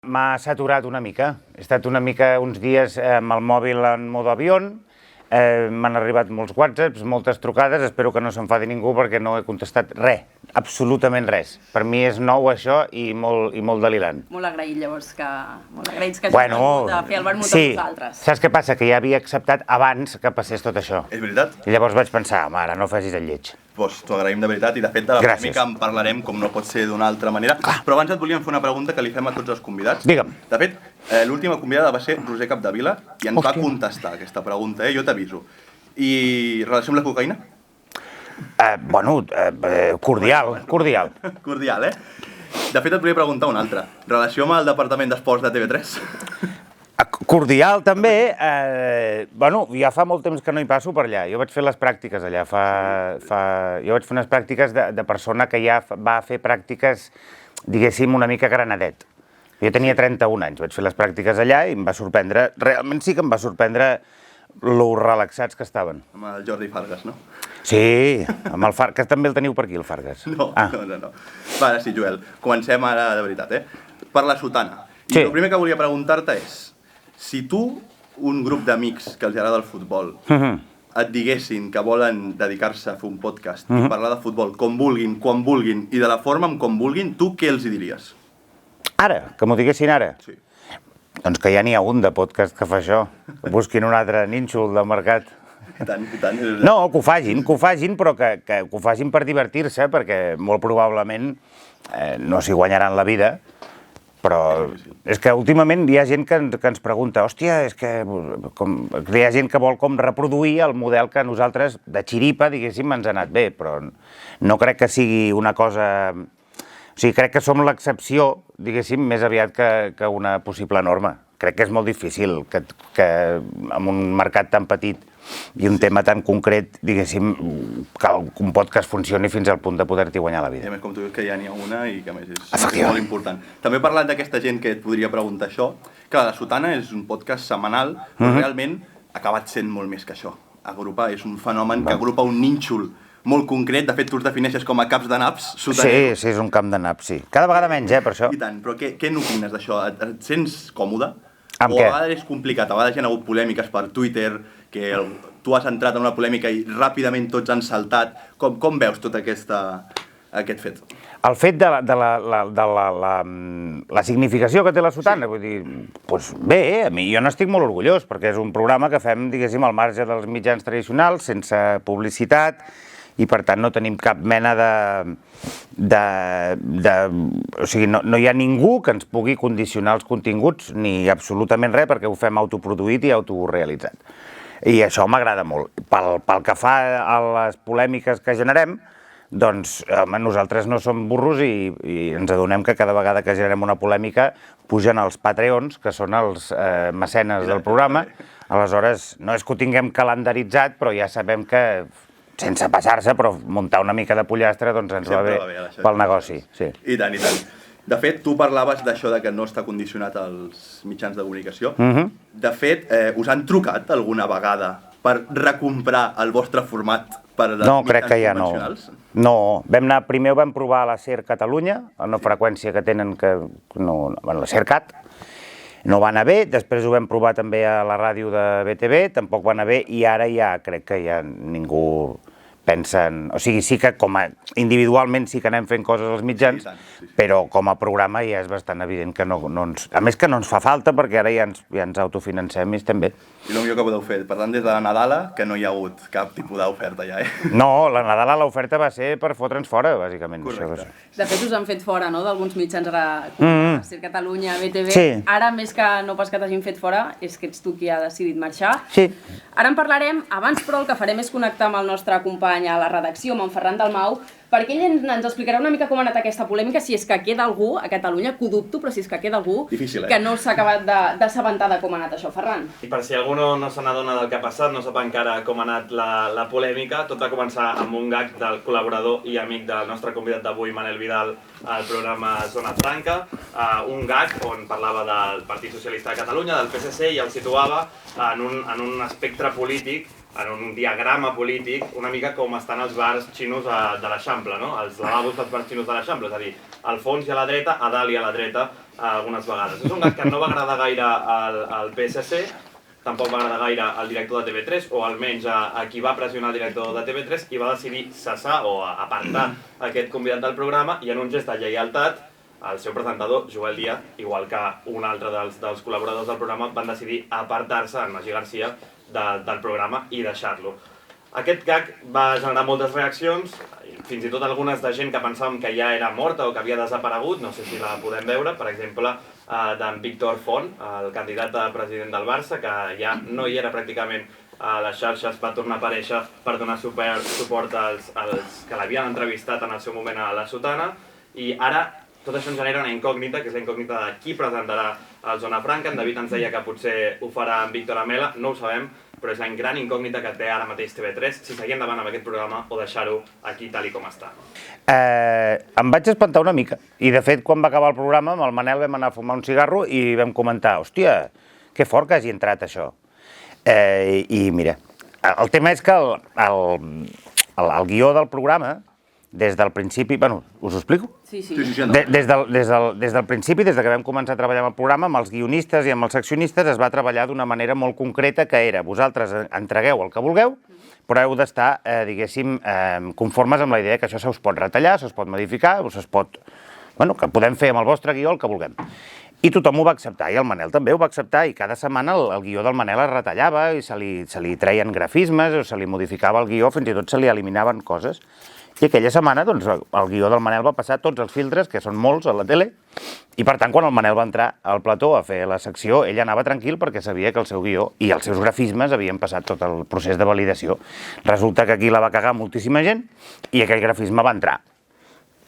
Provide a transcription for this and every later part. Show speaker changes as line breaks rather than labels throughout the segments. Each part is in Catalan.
M'ha saturat una mica. He estat una mica uns dies amb el mòbil en modo avió. M'han arribat molts whatsapps, moltes trucades. Espero que no s'enfadi ningú perquè no he contestat res, absolutament res. Per mi és nou això i molt delilant.
Molt agraït, llavors, molt agraïts que hagis vingut a fer el vermut amb nosaltres.
Saps què passa? Que ja havia acceptat abans que passés tot això.
És veritat?
I llavors vaig pensar, home, ara no facis el lleig.
Doncs t'ho agraïm de veritat i de fet de la polèmica en parlarem com no pot ser d'una altra manera. Però abans et volíem fer una pregunta que li fem a tots els convidats.
Digue'm.
De fet, l'última convidada va ser Roser Capdevila i ens va contestar aquesta pregunta, jo t'aviso. I relació amb la cocaïna?
Cordial.
Cordial, eh? De fet, et volia preguntar una altra. Relació amb el Departament d'Esports de TV3?
Cordial, també. Ja fa molt temps que no hi passo per allà. Jo vaig fer les pràctiques allà. Jo vaig fer unes pràctiques de persona que ja va fer pràctiques, diguéssim, una mica granadet. Jo tenia 31 anys, vaig fer les pràctiques allà i em va sorprendre, realment sí que em va sorprendre lo relaxats que estaven.
Amb el Jordi Fargas, no?
Sí, amb el Fargas, també el teniu per aquí, el Fargas.
No. Va, ara sí, Joel, comencem ara de veritat, Per la sotana. I el primer que volia preguntar-te és, si tu, un grup d'amics que els agrada el futbol, et diguessin que volen dedicar-se a fer un podcast i parlar de futbol com vulguin, quan vulguin i de la forma com vulguin, tu què els hi diries?
Ara? Que m'ho diguessin ara?
Sí.
Doncs que ja n'hi ha un de podcast que fa això. Busquin un altre nínxol del mercat.
I tant.
No, que ho facin, però que ho facin per divertir-se, perquè molt probablement no s'hi guanyaran la vida. Però és que últimament hi ha gent que ens pregunta, hòstia, és que hi ha gent que vol com reproduir el model que nosaltres, de xiripa, diguéssim, ens ha anat bé, però no crec que sigui una cosa... O sigui, crec que som l'excepció, diguéssim, més aviat que una possible norma. Crec que és molt difícil que en un mercat tan petit i un tema tan concret, diguéssim, que un podcast funcioni fins al punt de poder-t'hi guanyar la vida.
I a més, com tu dius, que ja n'hi ha una i que a més és molt important. També he parlat d'aquesta gent que et podria preguntar això. Clar, La Sotana és un podcast setmanal, però realment ha acabat sent molt més que això. Agrupar és un fenomen que agrupa un nínxol molt concret. De fet, tu els defineixes com a caps de naps sotaners.
Sí, és un camp de naps, sí. Cada vegada menys, per això.
I tant, però què n'opines d'això? Et sents còmode?
Amb
què?
O
a vegades és complicat, a vegades hi ha hagut polèmiques per Twitter, que tu has entrat en una polèmica i ràpidament tots han saltat. Com veus tot aquest fet?
El fet de la significació que té La Sotana, vull dir, doncs bé, a mi jo n'estic molt orgullós, perquè és un programa que fem, diguéssim, al marge dels mitjans tradicionals, sense publicitat, i per tant no tenim cap mena o sigui, no hi ha ningú que ens pugui condicionar els continguts, ni absolutament res, perquè ho fem autoproduït i autorealitzat. I això m'agrada molt. Pel que fa a les polèmiques que generem, doncs, home, nosaltres no som burros i ens adonem que cada vegada que generem una polèmica pugen els Patreons, que són els mecenes del programa. Aleshores, no és que ho tinguem calendaritzat, però ja sabem que, sense passar-se, però muntar una mica de pollastre, doncs ens va bé pel negoci.
I tant. De fet, tu parlaves d'això que no està condicionat als mitjans de comunicació. De fet, us han trucat alguna vegada per recomprar el vostre format per als mitjans convencionals?
No, primer ho vam provar a la SER Catalunya, a una freqüència que tenen la SERCAT. No va anar bé, després ho vam provar també a la ràdio de BTV, tampoc va anar bé, i ara ja crec que ja ningú pensa en... O sigui, sí que individualment sí que anem fent coses als mitjans, però com a programa ja és bastant evident que no ens... A més que no ens fa falta, perquè ara ja ens autofinancem i estem bé.
I el millor que podeu fer, parlant des de la Nadala, que no hi ha hagut cap tipus d'oferta ja,
No, la Nadala l'oferta va ser per fotre'ns fora, bàsicament.
Correcte.
De fet, us han fet fora, no?, d'alguns mitjans, Ser Catalunya, BTV.
Sí.
Ara, més que no pas que t'hagin fet fora, és que ets tu qui ha decidit marxar.
Sí.
Ara en parlarem. Abans, però, el que farem és connectar amb el nostre company a la redacció, amb en Ferran Dalmau, perquè ell ens explicarà una mica com ha anat aquesta polèmica, si és que queda algú a Catalunya, que ho dubto, però si és que queda algú que no s'ha acabat d'assabentar de com ha anat això, Ferran.
I per si algú no se n'adona del que ha passat, no sap encara com ha anat la polèmica, tot va començar amb un gag del col·laborador i amic del nostre convidat d'avui, Manel Vidal, al programa Zona Franca, un gag on parlava del Partit Socialista de Catalunya, del PSC, i el situava en un espectre polític, en un diagrama polític, una mica com estan els bars xinos de l'Eixample, no? Els lavabos dels bars xinos de l'Eixample, és a dir, al fons i a la dreta, a dalt i a la dreta, algunes vegades. És un gag que no va agradar gaire al PSC, tampoc va agradar gaire al director de TV3, o almenys a qui va pressionar el director de TV3, i va decidir cessar o apartar aquest convidat del programa, i en un gest de lleialtat, el seu presentador, Joel Díaz, igual que un altre dels col·laboradors del programa, van decidir apartar-se, en Magí Garcia, del programa i deixar-lo. Aquest gag va generar moltes reaccions, fins i tot algunes de gent que pensàvem que ja era morta o que havia desaparegut, no sé si la podem veure, per exemple, d'en Víctor Font, el candidat a president del Barça, que ja no hi era pràcticament a les xarxes, va tornar a aparèixer per donar suport als que l'havien entrevistat en el seu moment a la Sotana, i ara tot això ens genera una incògnita, que és la incògnita de qui presentarà el Zona Franca. En David ens deia que potser ho farà en Víctor Amela, no ho sabem, però és la gran incògnita que té ara mateix TV3, si seguir endavant amb aquest programa o deixar-ho aquí tal i com està.
Em vaig espantar una mica, i de fet quan va acabar el programa amb el Manel vam anar a fumar un cigarro i vam comentar, hòstia, que fort que hagi entrat això. I mira, el tema és que el guió del programa, des del principi... Bueno, us ho explico?
Sí.
Des del principi, des que vam començar a treballar amb el programa, amb els guionistes i amb els seccionistes es va treballar d'una manera molt concreta, que era, vosaltres entregueu el que vulgueu, però heu d'estar, diguéssim, conformes amb la idea que això se us pot retallar, se us pot modificar, se us pot... Bueno, que podem fer amb el vostre guió el que vulguem. I tothom ho va acceptar, i el Manel també ho va acceptar, i cada setmana el guió del Manel es retallava, i se li treien grafismes, o se li modificava el guió, fins i tot se li eliminaven coses. I aquella setmana, doncs, el guió del Manel va passar tots els filtres, que són molts a la tele, i per tant, quan el Manel va entrar al plató a fer la secció, ell anava tranquil perquè sabia que el seu guió i els seus grafismes havien passat tot el procés de validació. Resulta que aquí la va cagar moltíssima gent i aquell grafisme va entrar.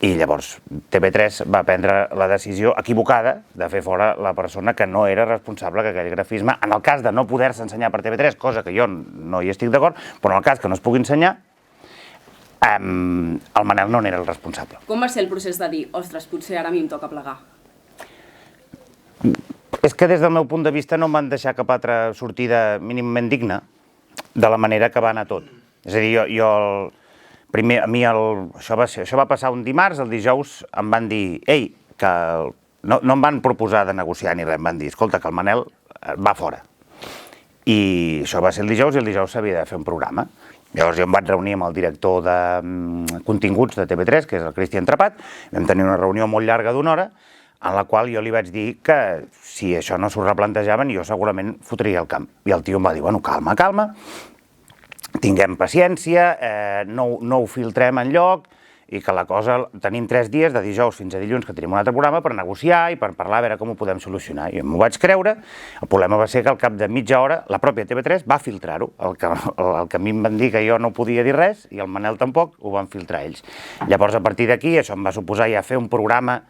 I llavors TV3 va prendre la decisió equivocada de fer fora la persona que no era responsable que aquell grafisme, en el cas de no poder-se ensenyar per TV3, cosa que jo no hi estic d'acord, però en el cas que no es pugui ensenyar, el Manel no n'era el responsable.
Com va ser el procés de dir, ostres, potser ara a mi em toca plegar?
És que des del meu punt de vista no em van deixar cap altra sortida mínimament digna de la manera que va anar tot. És a dir, això va passar un dimarts, el dijous em van dir, ei, que no em van proposar de negociar ni res, em van dir, escolta, que el Manel va fora. I això va ser el dijous i el dijous s'havia de fer un programa. Llavors jo em vaig reunir amb el director de continguts de TV3, que és el Cristian Trapat, vam tenir una reunió molt llarga d'1 hora, en la qual jo li vaig dir que si això no s'ho replantejaven jo segurament fotria el camp. I el tio em va dir, bueno, calma, tinguem paciència, no ho filtrem enlloc, i que la cosa, tenim 3 dies, de dijous fins a dilluns, que tenim un altre programa per negociar i per parlar a veure com ho podem solucionar. I m'ho vaig creure, el problema va ser que al cap de mitja hora la pròpia TV3 va filtrar-ho, el que a mi em van dir que jo no podia dir res i el Manel tampoc, ho van filtrar ells. Llavors, a partir d'aquí, això em va suposar ja fer un programa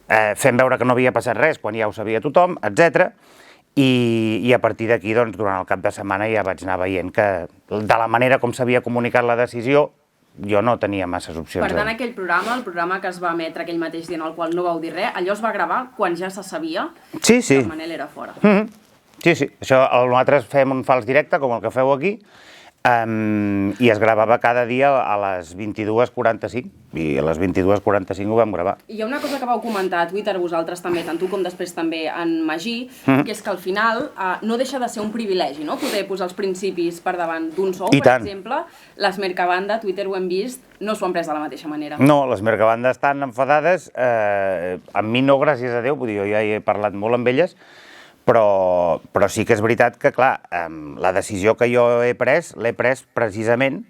fent veure que no havia passat res quan ja ho sabia tothom, etc. I a partir d'aquí, doncs, durant el cap de setmana ja vaig anar veient que de la manera com s'havia comunicat la decisió jo no tenia masses opcions.
Per tant, aquell programa, el programa que es va emetre aquell mateix dia en el qual no vau dir res, allò es va gravar quan ja se sabia que el Manel era fora.
Sí. Això, nosaltres fem un fals directe, com el que feu aquí, i es gravava cada dia a les 22:45, i a les 22:45 ho vam gravar.
Hi ha una cosa que vau comentar a Twitter vosaltres també, tant tu com després també en Magí, que és que al final no deixa de ser un privilegi, no? Poder posar els principis per davant d'un sou, per exemple. Les Mercabanda, Twitter ho hem vist, no s'ho han pres de la mateixa manera.
No, les Mercabanda estan enfadades, amb mi no, gràcies a Déu, vull dir, jo ja he parlat molt amb elles, però sí que és veritat que, clar, la decisió que jo he pres, l'he pres precisament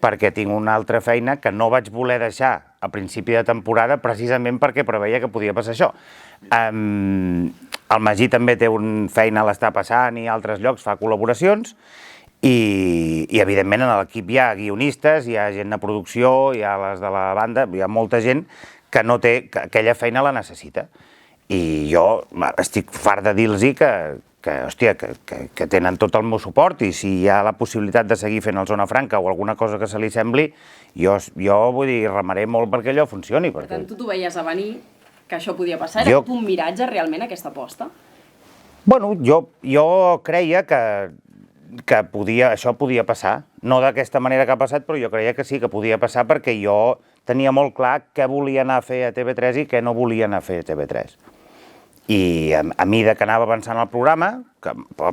perquè tinc una altra feina que no vaig voler deixar a principi de temporada precisament perquè preveia que podia passar això. El Magí també té una feina a l'Està Passant i a altres llocs, fa col·laboracions, i evidentment en l'equip hi ha guionistes, hi ha gent de producció, hi ha les de la banda, hi ha molta gent que no té, que aquella feina la necessita. I jo estic fart de dir-los que tenen tot el meu suport i si hi ha la possibilitat de seguir fent el Zona Franca o alguna cosa que se li sembli, jo vull dir, remaré molt perquè allò funcioni.
Per tant, tu t'ho veies a venir, que això podia passar? Era un miratge realment aquesta aposta?
Bueno, jo creia que això podia passar. No d'aquesta manera que ha passat, però jo creia que sí que podia passar perquè jo tenia molt clar què volia anar a fer a TV3 i què no volia anar a fer a TV3. I a mida que anava avançant el programa, que amb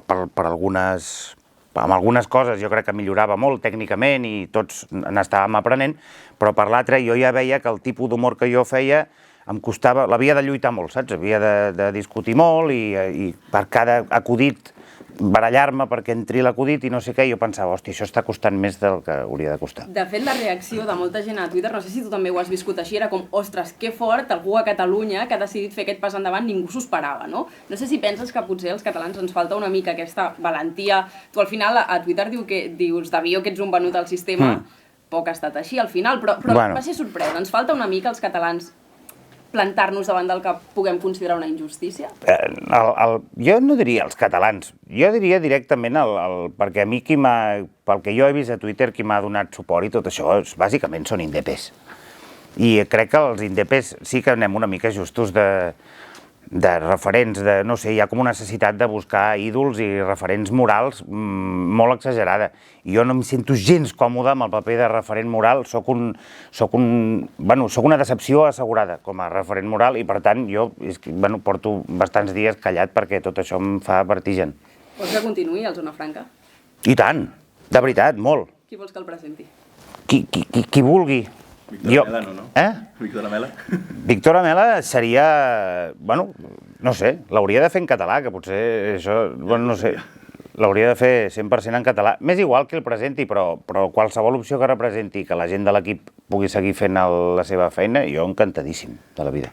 algunes coses jo crec que millorava molt tècnicament i tots n'estàvem aprenent, però per l'altre jo ja veia que el tipus d'humor que jo feia em costava, l'havia de lluitar molt, saps? Havia de discutir molt i per cada acudit barallar-me perquè entri l'acudit i no sé què, jo pensava, hòstia, això està costant més del que hauria de costar.
De fet, la reacció de molta gent a Twitter, no sé si tu també ho has viscut així, era com, ostres, que fort, algú a Catalunya que ha decidit fer aquest pas endavant, ningú s'ho esperava, no? No sé si penses que potser als catalans ens falta una mica aquesta valentia. Tu al final a Twitter dius, Davió, que ets un venut al sistema, poc ha estat així al final, però va ser sorprès. Ens falta una mica als catalans plantar-nos davant del que puguem considerar una injustícia?
Jo no diria els catalans, jo diria directament perquè a mi pel que jo he vist a Twitter, qui m'ha donat suport i tot això, bàsicament són indepes. I crec que els indepes sí que anem una mica justos de referents, no sé, hi ha com una necessitat de buscar ídols i referents morals molt exagerada. I jo no em sento gens còmode amb el paper de referent moral, soc una decepció assegurada com a referent moral i per tant jo porto bastants dies callat perquè tot això em fa vertigen.
Vols que continuï al Zona Franca?
I tant, de veritat, molt.
Qui vols que el presenti?
Qui vulgui.
Víctor Amela, no? Víctor Amela?
Víctor Amela seria, no sé, l'hauria de fer en català, que potser això, no sé, l'hauria de fer 100% en català. M'és igual que el presenti, però qualsevol opció que representi que la gent de l'equip pugui seguir fent la seva feina, jo encantadíssim de la vida.